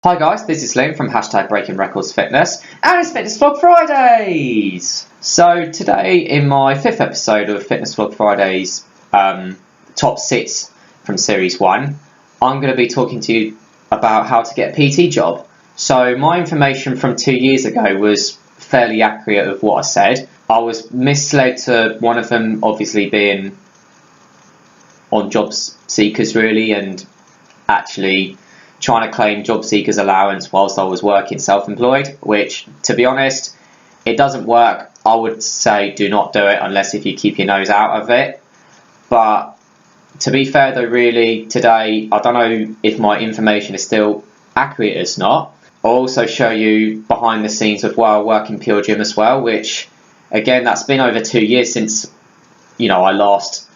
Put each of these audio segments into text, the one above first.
Hi guys, this is Liam from #BreakingRecordsFitness, and it's Fitness Vlog Fridays! So today, in my 5th episode of Fitness Vlog Fridays top 6 from Series 1, I'm going to be talking to you about how to get a PT job. So my information from 2 years ago was fairly accurate of what I said. I was misled to one of them obviously being on job seekers really, and actually trying to claim job seekers allowance whilst I was working self-employed, which, to be honest, it doesn't work. I would say do not do it unless if you keep your nose out of it. But to be fair though, really, today, I don't know if my information is still accurate or not. I'll also show you behind the scenes of where I work in Pure Gym as well, which, again, that's been over 2 years since, I last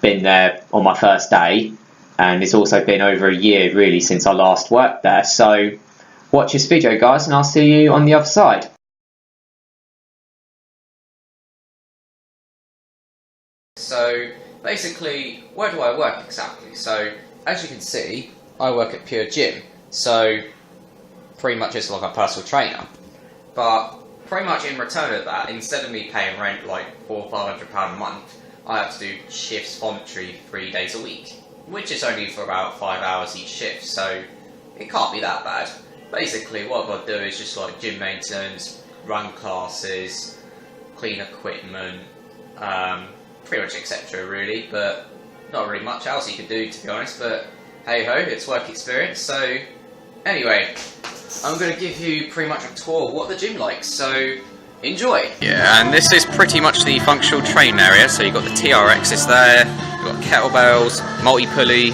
been there on my first day. And it's also been over a year, really, since I last worked there. So watch this video, guys, and I'll see you on the other side. So basically, where do I work exactly? So as you can see, I work at Pure Gym. So pretty much it's like a personal trainer. But pretty much in return of that, instead of me paying rent like £400 or £500 a month, I have to do shifts voluntary 3 days a week, which is only for about 5 hours each shift, so it can't be that bad. Basically, what I've got to do is just like gym maintenance, run classes, clean equipment, pretty much etc. really, but not really much else you can do, to be honest, but hey ho, it's work experience. So anyway, I'm going to give you pretty much a tour of what the gym likes, so enjoy! Yeah, and this is pretty much the functional training area, so you've got the TRXs there, you've got kettlebells, multi-pulley,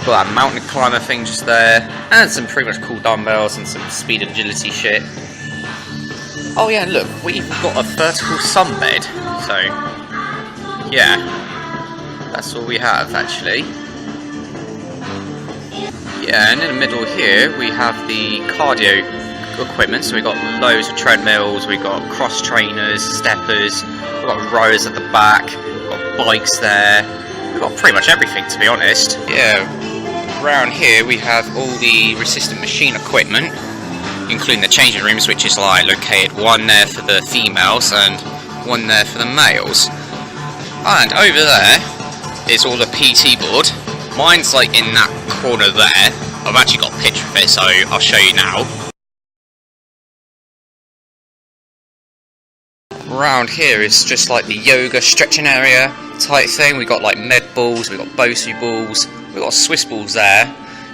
got that mountain climber thing just there, and some pretty much cool dumbbells and some speed and agility shit. Oh yeah, look, we've got a vertical sunbed, so yeah, that's all we have actually. Yeah, and in the middle here we have the cardio equipment, so we've got loads of treadmills, we've got cross trainers, steppers, we've got rowers at the back, we've got bikes there, we've got pretty much everything, to be honest. Yeah, around here we have all the resistant machine equipment, including the changing rooms, which is like located one there for the females and one there for the males. And over there is all the PT board. Mine's like in that corner there. I've actually got a picture of it, so I'll show you now. Around here is just like the yoga stretching area type thing. We got like med balls, we got Bosu balls, we got Swiss balls there,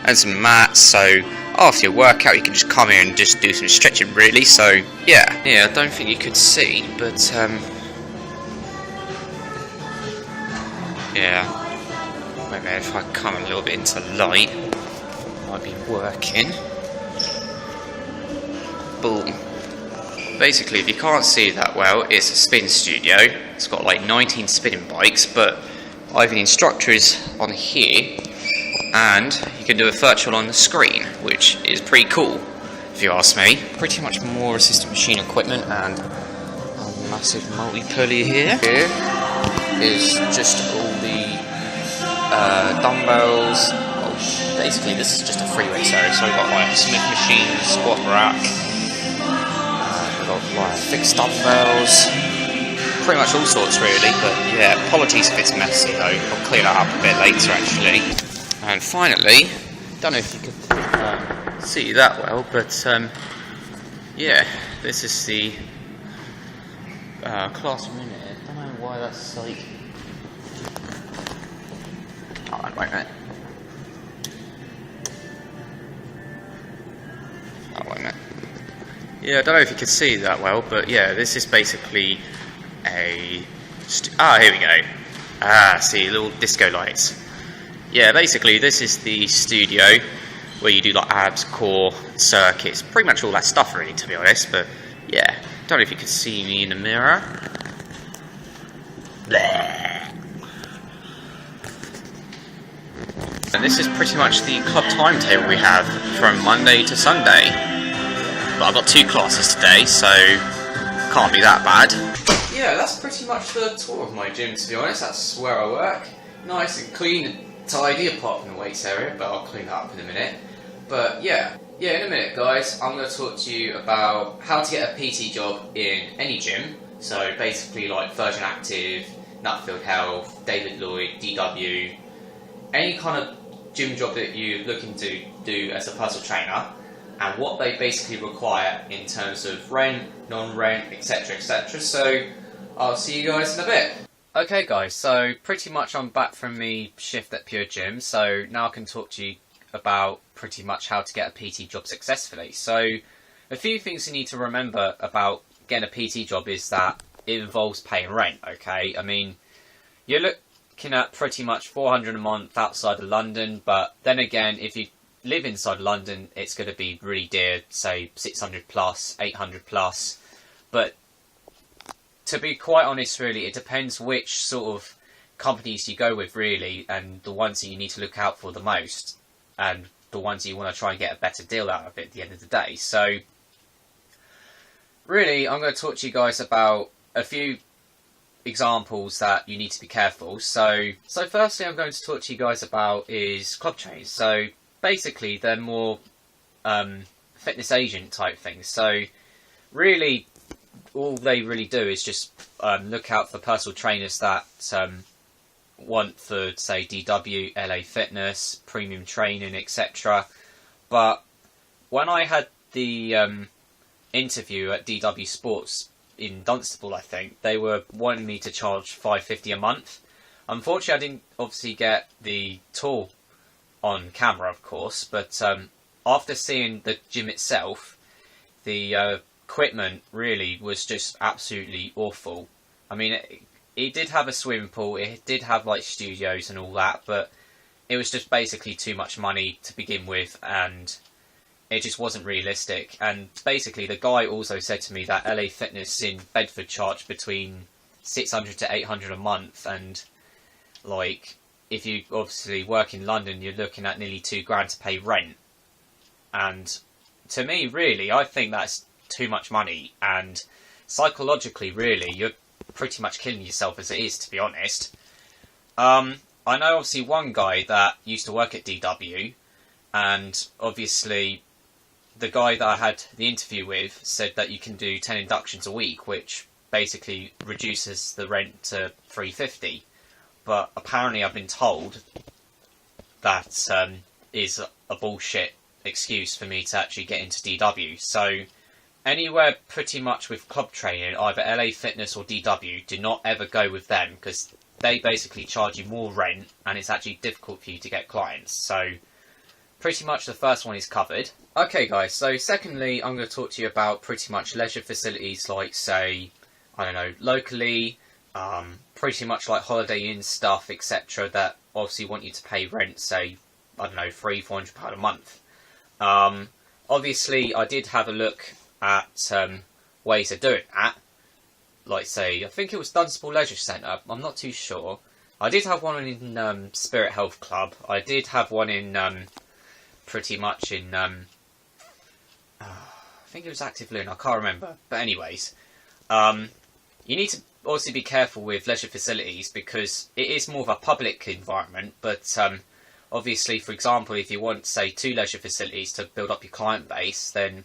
and some mats. So after your workout, you can just come here and just do some stretching, really. So yeah, I don't think you could see, but yeah, maybe if I come a little bit into light, I'll be working. Boom. Basically, if you can't see that well, it's a spin studio. It's got like 19 spinning bikes, but I have an instructors on here, and you can do a virtual on the screen, which is pretty cool, if you ask me. Pretty much more assistant machine equipment and a massive multi-pulley here. Here is just all the dumbbells. Well, basically, this is just a free weights area, so we've got like a Smith machine, squat rack, like fixed dumbbells, pretty much all sorts really, but yeah, apologies if it's messy though, I'll clear that up a bit later actually. And finally, don't know if you could see that well, but yeah, this is the classroom in here. I don't know why that's like... oh, wait a minute. Oh, wait a minute. Yeah, I don't know if you can see that well, but yeah, this is basically a... here we go. See, little disco lights. Yeah, basically this is the studio where you do like abs, core, circuits, pretty much all that stuff really, to be honest, but yeah, don't know if you can see me in the mirror. Bleh. And this is pretty much the club timetable we have from Monday to Sunday. But I've got 2 classes today, so can't be that bad. Yeah, that's pretty much the tour of my gym, to be honest. That's where I work. Nice and clean and tidy, apart from the weights area, but I'll clean that up in a minute. But yeah, in a minute, guys, I'm going to talk to you about how to get a PT job in any gym. So basically, like Virgin Active, Nutfield Health, David Lloyd, DW, any kind of gym job that you're looking to do as a personal trainer, and what they basically require in terms of rent, non-rent, etc, etc. So I'll see you guys in a bit. Okay guys, so pretty much I'm back from my shift at Pure Gym, so now I can talk to you about pretty much how to get a PT job successfully. So a few things you need to remember about getting a PT job is that it involves paying rent, okay? I mean, you're looking at pretty much $400 a month outside of London, but then again, if you live inside London, it's going to be really dear, say 600 plus, 800 plus. But to be quite honest, really, it depends which sort of companies you go with, really, and the ones that you need to look out for the most, and the ones you want to try and get a better deal out of it at the end of the day. So really, I'm going to talk to you guys about a few examples that you need to be careful. So firstly, I'm going to talk to you guys about is club trainers. So basically, they're more fitness agent type things. So really, all they really do is just look out for personal trainers that want for, say, DW, LA Fitness, premium training, etc. But when I had the interview at DW Sports in Dunstable, I think, they were wanting me to charge $550 a month. Unfortunately, I didn't obviously get the tour on camera, of course, but after seeing the gym itself, the equipment really was just absolutely awful. I mean, it did have a swimming pool, it did have like studios and all that, but it was just basically too much money to begin with, and it just wasn't realistic. And basically, the guy also said to me that LA Fitness in Bedford charged between $600 to $800 a month, and like, if you obviously work in London, you're looking at nearly $2,000 to pay rent. And to me, really, I think that's too much money, and psychologically, really, you're pretty much killing yourself as it is, to be honest. I know obviously one guy that used to work at DW, and obviously the guy that I had the interview with said that you can do 10 inductions a week, which basically reduces the rent to $350. But apparently I've been told that is a bullshit excuse for me to actually get into DW. So anywhere pretty much with club training, either LA Fitness or DW, do not ever go with them, because they basically charge you more rent and it's actually difficult for you to get clients. So pretty much the first one is covered. Okay guys, so secondly, I'm going to talk to you about pretty much leisure facilities like, say, I don't know, locally, pretty much like Holiday Inn stuff, etc., that obviously want you to pay rent, say, I don't know, £300-400 a month. Obviously, I did have a look at ways of doing that. Like, say, I think it was Dunstable Leisure Centre, I'm not too sure. I did have one in Spirit Health Club. I did have one in pretty much in I think it was Active Luton, I can't remember. But anyways, you need to obviously be careful with leisure facilities, because it is more of a public environment. But obviously, for example, if you want, say, 2 leisure facilities to build up your client base, then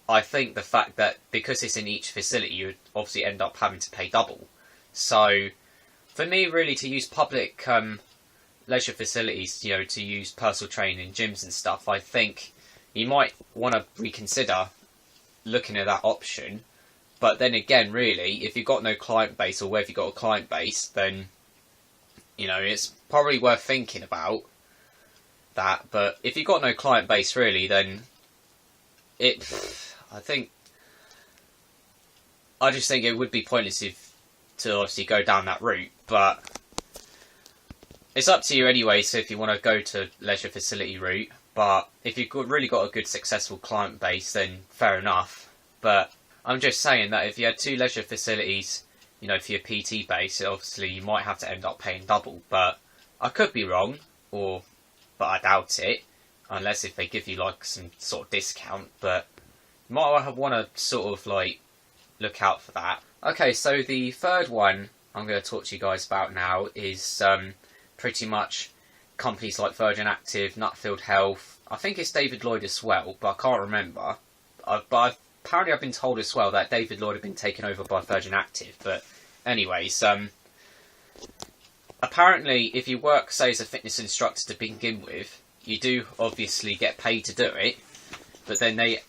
I think the fact that because it's in each facility, you would obviously end up having to pay double. So for me, really, to use public leisure facilities, you know, to use personal training, gyms and stuff, I think you might want to reconsider looking at that option. But then again, really, if you've got no client base, or where have you got a client base, then, you know, it's probably worth thinking about that. But if you've got no client base, really, then I just think it would be pointless to obviously go down that route. But it's up to you anyway, so if you want to go to leisure facility route. But if you've really got a good successful client base, then fair enough. But I'm just saying that if you had 2 leisure facilities, you know, for your PT base, obviously you might have to end up paying double. But I could be wrong, but I doubt it, unless if they give you like some sort of discount. But you might want to sort of like look out for that. Okay, so the third one I'm going to talk to you guys about now is pretty much companies like Virgin Active, Nutfield Health. I think it's David Lloyd as well, but I can't remember. Apparently I've been told as well that David Lloyd had been taken over by Virgin Active. But anyways, apparently if you work, say, as a fitness instructor to begin with, you do obviously get paid to do it, but then they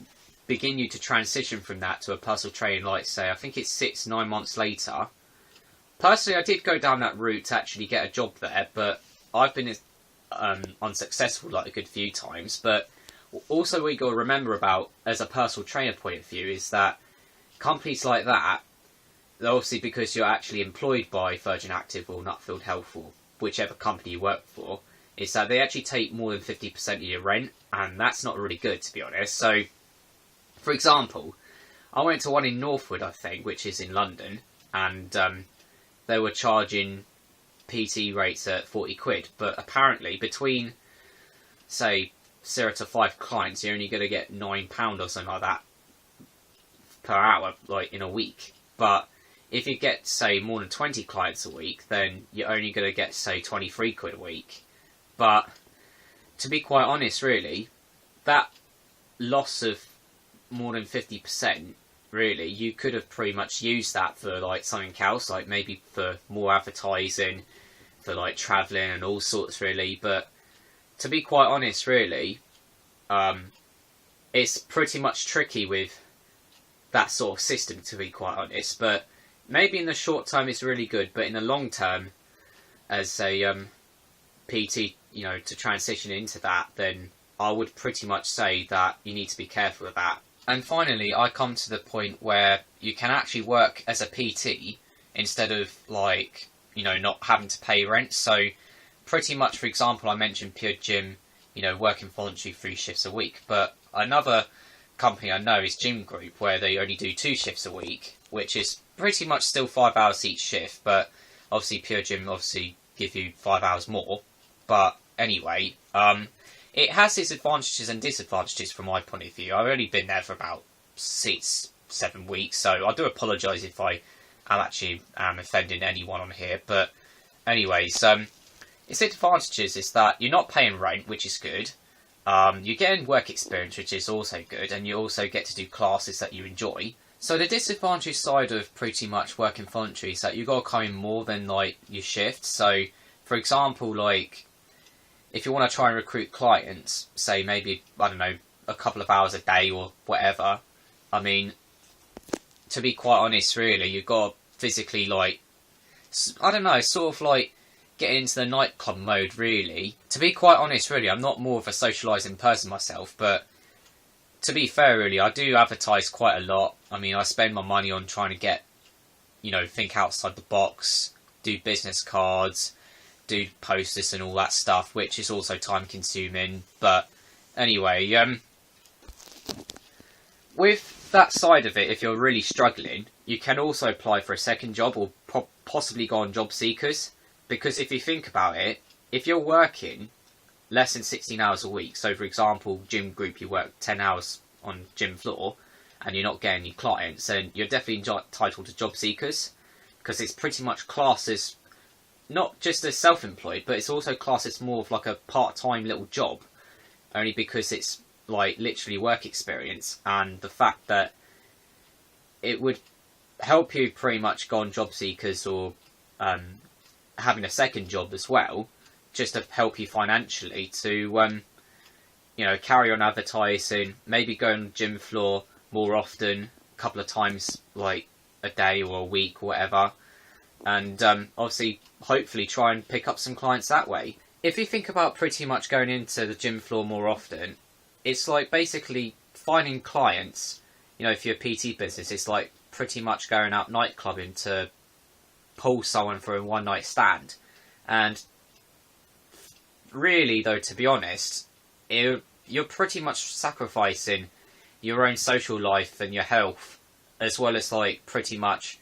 begin you to transition from that to a personal trainer, like, say, I think it's 6-9 months later. Personally, I did go down that route to actually get a job there, but I've been unsuccessful like a good few times. But also what you got to remember about, as a personal trainer point of view, is that companies like that, obviously because you're actually employed by Virgin Active or Nutfield Health or whichever company you work for, is that they actually take more than 50% of your rent, and that's not really good, to be honest. So, for example, I went to one in Northwood, I think, which is in London, and they were charging PT rates at 40 quid, but apparently between, say, 0 to 5 clients, you're only going to get £9 or something like that per hour, like, in a week. But if you get, say, more than 20 clients a week, then you're only going to get, say, 23 quid a week. But to be quite honest, really, that loss of more than 50%, really, you could have pretty much used that for, like, something else, like maybe for more advertising, for, like, travelling and all sorts, really. But to be quite honest, really, it's pretty much tricky with that sort of system, to be quite honest. But maybe in the short term it's really good, but in the long term, as a PT, you know, to transition into that, then I would pretty much say that you need to be careful of that. And finally, I come to the point where you can actually work as a PT instead of, like, you know, not having to pay rent. So pretty much, for example, I mentioned Pure Gym, you know, working voluntary 3 shifts a week. But another company I know is Gym Group, where they only do 2 shifts a week, which is pretty much still 5 hours each shift. But obviously Pure Gym obviously give you 5 hours more. But anyway, it has its advantages and disadvantages from my point of view. I've only been there for about 6-7 weeks, so I do apologise if I am actually offending anyone on here. But anyways, its advantages is that you're not paying rent, which is good. You're getting work experience, which is also good, and you also get to do classes that you enjoy. So the disadvantage side of pretty much working voluntary is that you've got to come in more than, like, your shift. So, for example, like, if you want to try and recruit clients, say maybe, I don't know, a couple of hours a day or whatever, I mean, to be quite honest, really, you've got to physically, like, I don't know, sort of like getting into the nightclub mode, really. To be quite honest, really, I'm not more of a socialising person myself, but to be fair, really, I do advertise quite a lot. I mean, I spend my money on trying to get, you know, think outside the box, do business cards, do posters and all that stuff, which is also time consuming. But anyway, with that side of it, if you're really struggling, you can also apply for a second job or possibly go on job seekers. Because if you think about it, if you're working less than 16 hours a week, so for example, Gym Group, you work 10 hours on gym floor and you're not getting any clients, then you're definitely entitled to job seekers, because it's pretty much classes not just as self-employed, but it's also classed as more of like a part-time little job, only because it's like literally work experience, and the fact that it would help you pretty much go on job seekers or having a second job as well, just to help you financially to you know, carry on advertising, maybe go on the gym floor more often, a couple of times like a day or a week or whatever, and obviously hopefully try and pick up some clients that way. If you think about pretty much going into the gym floor more often, it's like basically finding clients. You know, if you're a PT business, it's like pretty much going out nightclubbing to pull someone for a one night stand. And really though, to be honest, you're pretty much sacrificing your own social life and your health, as well as like pretty much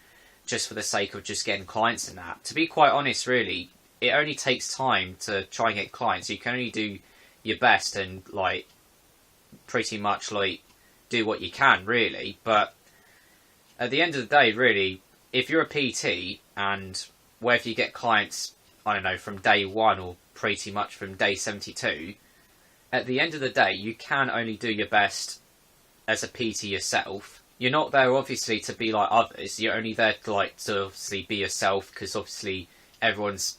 just for the sake of just getting clients and that. To be quite honest, really, it only takes time to try and get clients. You can only do your best and like pretty much like do what you can, really. But at the end of the day, really, if you're a PT and whether you get clients I don't know, from day 1 or pretty much from day 72, at the end of the day, you can only do your best as a PT yourself. You're not there, obviously, to be like others. You're only there to, like, to obviously be yourself, because obviously everyone's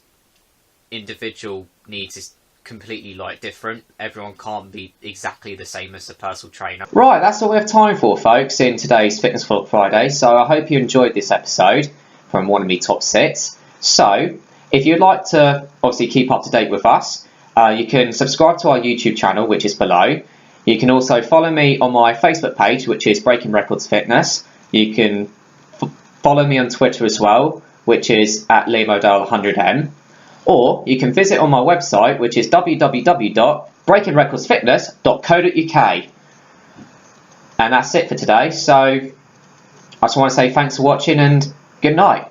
individual needs is completely, like, different. Everyone can't be exactly the same as a personal trainer. Right, that's all we have time for, folks, in today's Fitness Vlog Friday. So I hope you enjoyed this episode from one of my top sits. So if you'd like to obviously keep up to date with us, you can subscribe to our YouTube channel, which is below. You can also follow me on my Facebook page, which is Breaking Records Fitness. You can follow me on Twitter as well, which is at LiamO'Dale100M. Or you can visit on my website, which is www.breakingrecordsfitness.co.uk. And that's it for today. So I just want to say thanks for watching and good night.